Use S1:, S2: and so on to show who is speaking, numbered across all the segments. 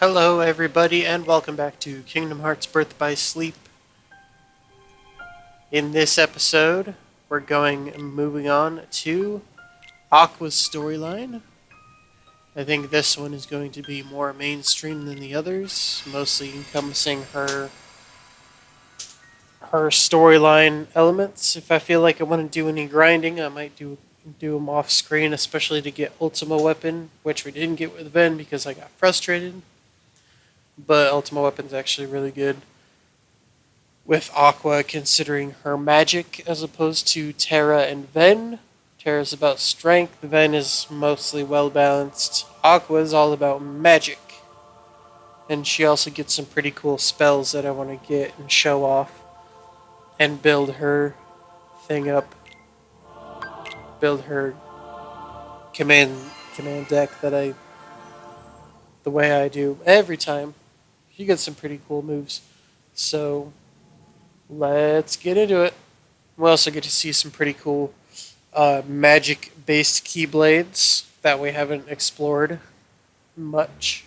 S1: Hello everybody and welcome back to Kingdom Hearts Birth by Sleep. In this episode, we're moving on to Aqua's storyline. I think this one is going to be more mainstream than the others, mostly encompassing her storyline elements. If I feel like I want to do any grinding, I might do them off screen, especially to get Ultima Weapon, which we didn't get with Ven because I got frustrated. But Ultima Weapon's actually really good with Aqua, considering her magic as opposed to Terra and Ven. Terra's about strength, Ven is mostly well balanced. Aqua is all about magic. And she also gets some pretty cool spells that I want to get and show off and build her thing up. Build her command deck the way I do every time. You get some pretty cool moves. So let's get into it. We also get to see some pretty cool magic-based keyblades that we haven't explored much.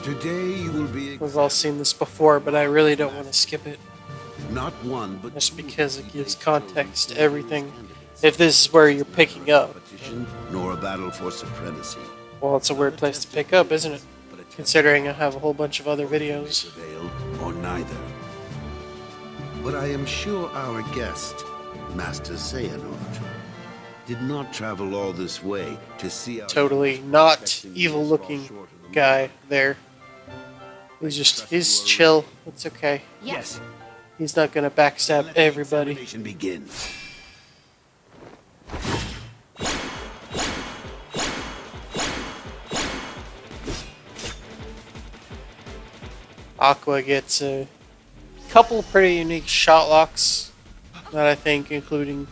S2: Today you will be.
S1: We've all seen this before, but I really don't want to skip it.
S2: Not one, but
S1: just because it gives context to everything. If this is where you're picking up,
S2: nor a battle for supremacy.
S1: Well, it's a weird place to pick up, isn't it? Considering I have a whole bunch of other videos.
S2: Or neither. But I am sure our guest, Master Xehanort, did not travel all this way to see our
S1: totally not evil-looking guy there. He's chill. It's okay.
S3: Yes.
S1: He's not gonna backstab everybody.
S2: Begins.
S1: Aqua gets a couple pretty unique shot locks that I think, including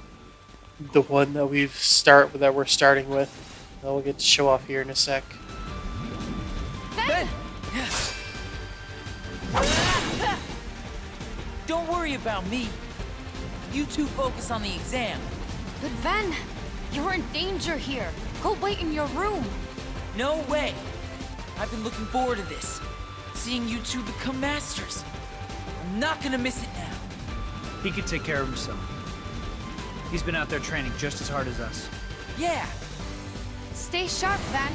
S1: the one that we're starting with, that we'll get to show off here in a sec.
S3: Ben! Don't worry about me. You two focus on the exam.
S4: But Ven, you're in danger here. Go wait in your room.
S3: No way. I've been looking forward to this. Seeing you two become masters. I'm not gonna miss it now.
S5: He could take care of himself. He's been out there training just as hard as us.
S3: Yeah.
S4: Stay sharp, Ven.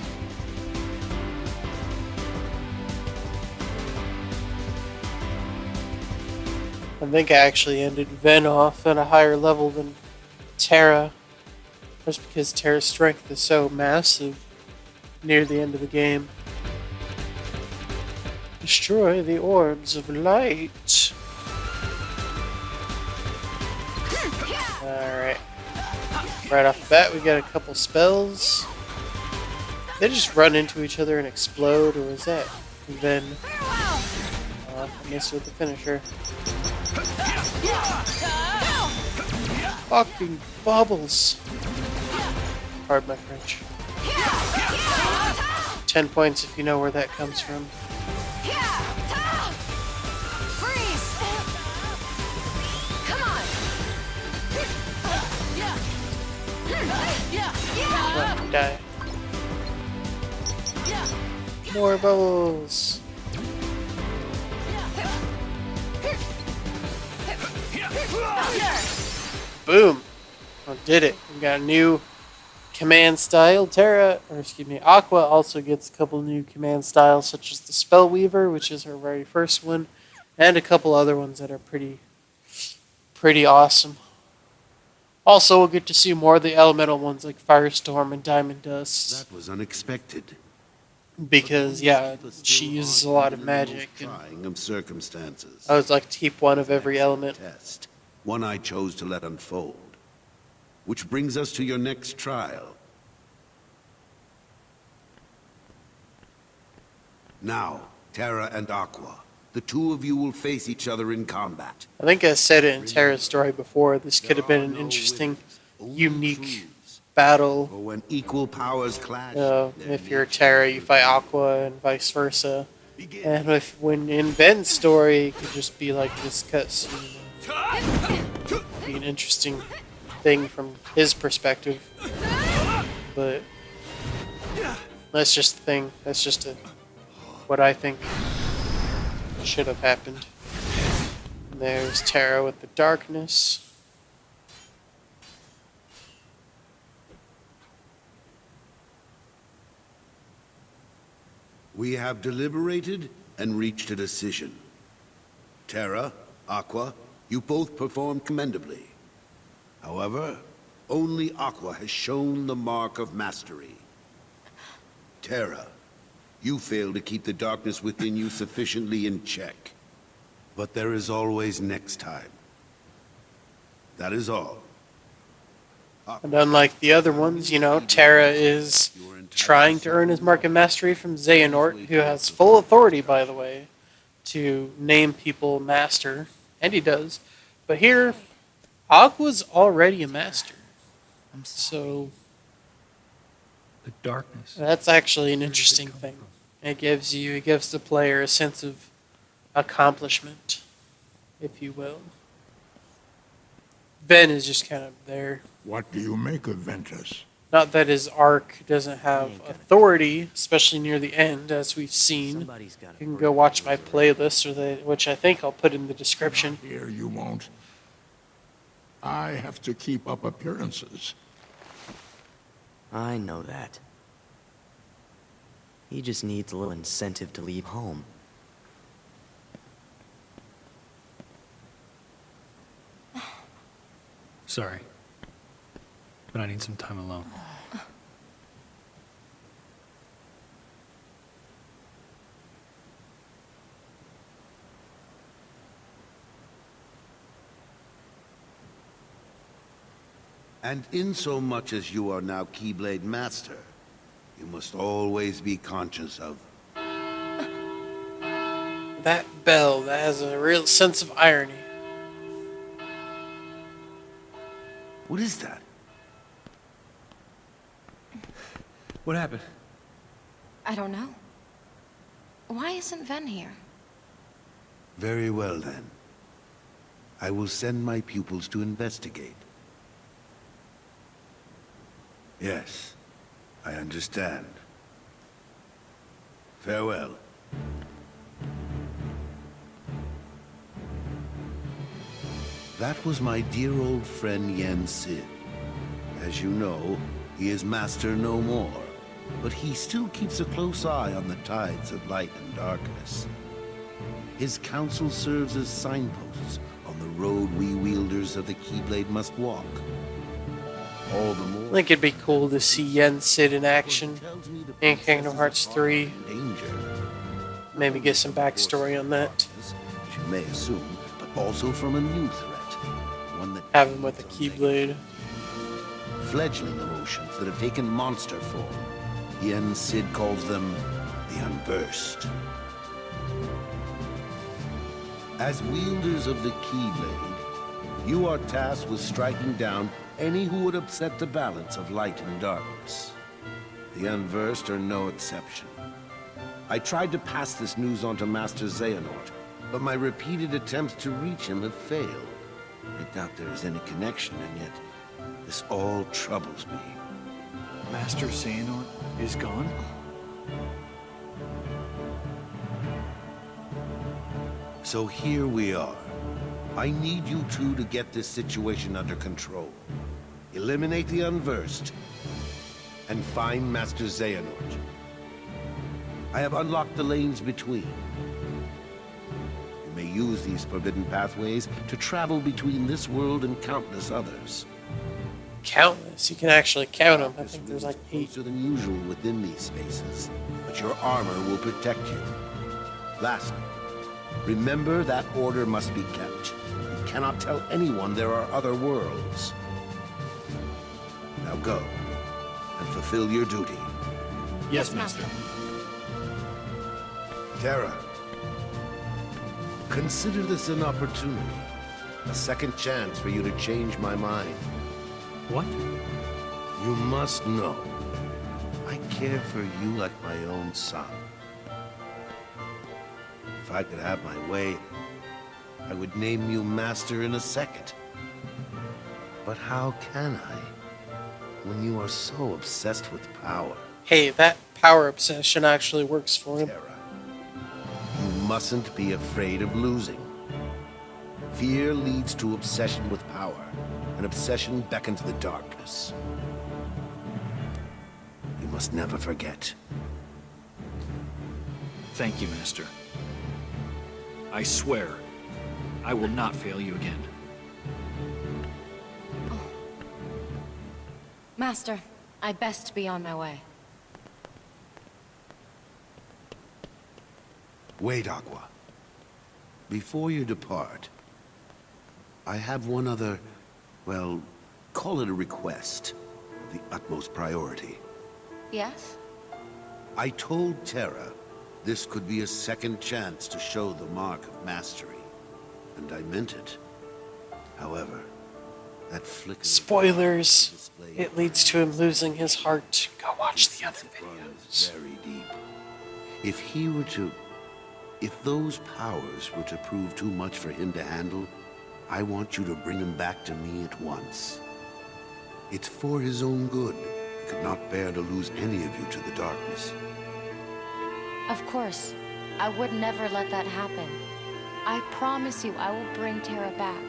S1: I think I actually ended Ven off at a higher level than Terra, just because Terra's strength is so massive near the end of the game. Destroy the orbs of light. Alright. Right off the bat, we got a couple spells. They just run into each other and explode, or is that Ven? I missed with the finisher. Fucking bubbles. Pardon my French. 10 points if you know where that comes from.
S4: Freeze! Come on!
S1: Die. More bubbles. Boom! I did it. We got a new command style. Aqua also gets a couple new command styles, such as the Spell Weaver, which is her very first one, and a couple other ones that are pretty awesome. Also, we'll get to see more of the elemental ones like Firestorm and Diamond Dust.
S2: That was unexpected.
S1: Because, yeah, she uses a lot of magic.
S2: Trying of circumstances.
S1: I would like to keep one of every element.
S2: Test. One I chose to let unfold. Which brings us to your next trial. Now, Terra and Aqua, the two of you will face each other in combat.
S1: I think I said it in Terra's story before. This could have been an interesting,
S2: Only
S1: unique
S2: truths.
S1: battle.
S2: For when equal powers clash,
S1: If you're Terra, you fight Aqua, and vice versa. And when in Ben's story, it could just be like this cutscene. Be an interesting thing from his perspective. But that's just the thing. That's just what I think should have happened. There's Terra with the darkness.
S2: we have deliberated and reached a decision. Terra, Aqua, you both performed commendably. However, only Aqua has shown the mark of mastery. Terra, you failed to keep the darkness within you sufficiently in check. But there is always next time. That is all.
S1: And unlike the other ones, Terra is trying to earn his mark of mastery from Xehanort, who has full authority, by the way, to name people master. And he does. But here, Aqua's already a master. So
S5: The darkness.
S1: that's actually an interesting thing. It gives the player a sense of accomplishment, if you will. Ben is just kind of there.
S6: What do you make of Ventus?
S1: Not that his arc doesn't have authority, especially near the end, as we've seen.
S3: Somebody's got
S1: You can go watch my playlist, which I think I'll put in the description.
S6: Here you won't. I have to keep up appearances.
S7: I know that. He just needs a little incentive to leave home.
S5: Sorry. But I need some time alone.
S2: And insomuch as you are now Keyblade Master, you must always be conscious of
S1: That bell, that has a real sense of irony.
S2: what is that?
S5: What happened?
S4: I don't know. Why isn't Ven here?
S2: Very well then. I will send my pupils to investigate. Yes, I understand. Farewell. That was my dear old friend Yen Sid. As you know, he is master no more, but he still keeps a close eye on the tides of light and darkness. His counsel serves as signposts on the road we wielders of the Keyblade must walk. All the more.
S1: I think it'd be cool to see Yen Sid in action in Kingdom Hearts 3.
S2: Danger.
S1: Maybe get some backstory on that.
S2: Which you may assume, but also from a new threat. One that
S1: Have him with a Keyblade.
S2: fledgling emotions that have taken monster form. Yen Sid calls them the Unversed. As wielders of the Keyblade, you are tasked with striking down any who would upset the balance of light and darkness. The Unversed are no exception. I tried to pass this news on to Master Xehanort, but my repeated attempts to reach him have failed. I doubt there is any connection, and yet this all troubles me.
S5: Master Xehanort is gone?
S2: So here we are. I need you two to get this situation under control. Eliminate the Unversed, and find Master Xehanort. I have unlocked the lanes between. You may use these forbidden pathways to travel between this world and countless others.
S1: Countless. You can actually count them. I think there's like 8.
S2: Closer than usual within these spaces, but your armor will protect you. Lastly, remember that order must be kept. You cannot tell anyone there are other worlds. Now go, and fulfill your duty.
S5: Yes, Master.
S2: Terra, Consider this an opportunity. A second chance for you to change my mind.
S5: What?
S2: You must know, I care for you like my own son. If I could have my way, I would name you Master in a second. But how can I, when you are so obsessed with power?
S1: Hey, that power obsession actually works for him.
S2: Terra, you mustn't be afraid of losing. Fear leads to obsession with power, and obsession beckons the darkness. You must never forget.
S5: Thank you, Master. I swear, I will not fail you again.
S4: Master, I best be on my way.
S2: Wait, Aqua. Before you depart, I have one other, well, call it a request of the utmost priority.
S4: Yes?
S2: I told Terra this could be a second chance to show the mark of mastery, and I meant it. However, that flicker...
S1: Spoilers! It leads to him losing his heart. Go watch the other
S2: runs
S1: videos.
S2: very deep. If he were to... If those powers were to prove too much for him to handle, I want you to bring him back to me at once. It's for his own good. He could not bear to lose any of you to the darkness.
S4: Of course. I would never let that happen. I promise you I will bring Terra back.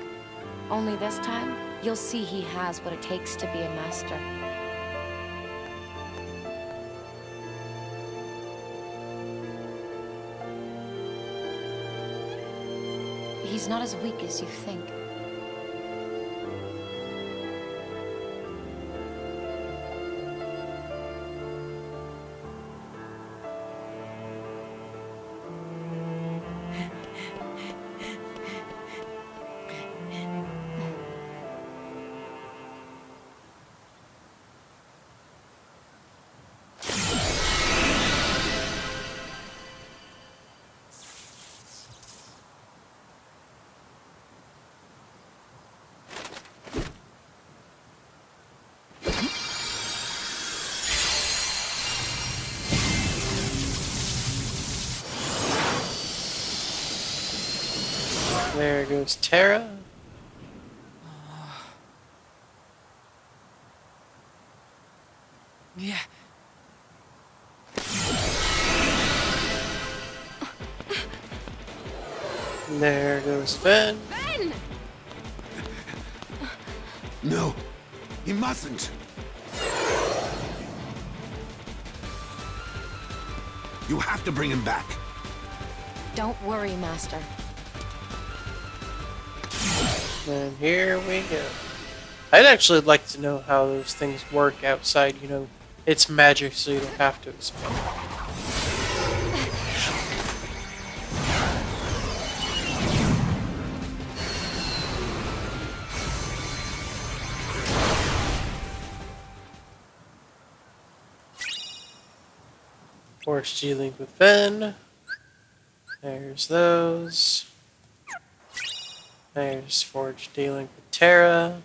S4: Only this time, you'll see he has what it takes to be a master. He's not as weak as you think.
S1: There goes Terra.
S3: Yeah.
S1: There goes Ven.
S4: Ben!
S2: No, he mustn't. You have to bring him back.
S4: Don't worry, Master.
S1: And here we go. I'd actually like to know how those things work outside, you know, it's magic, so you don't have to explain. Force G-Link with Ven. There's those. There's Forge D-Link with Terra.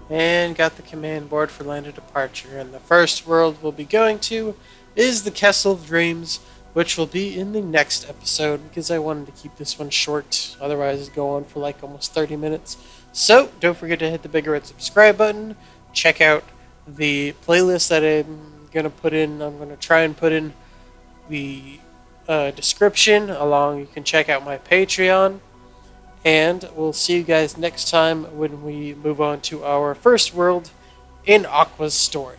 S1: And got the command board for land of departure. And the first world we'll be going to is the Castle of Dreams, which will be in the next episode because I wanted to keep this one short. Otherwise, it'd go on for like almost 30 minutes. So, don't forget to hit the big red subscribe button. Check out the playlist that I'm going to put in. I'm going to try and put in the description along. You can check out my Patreon. And we'll see you guys next time when we move on to our first world in Aqua's story.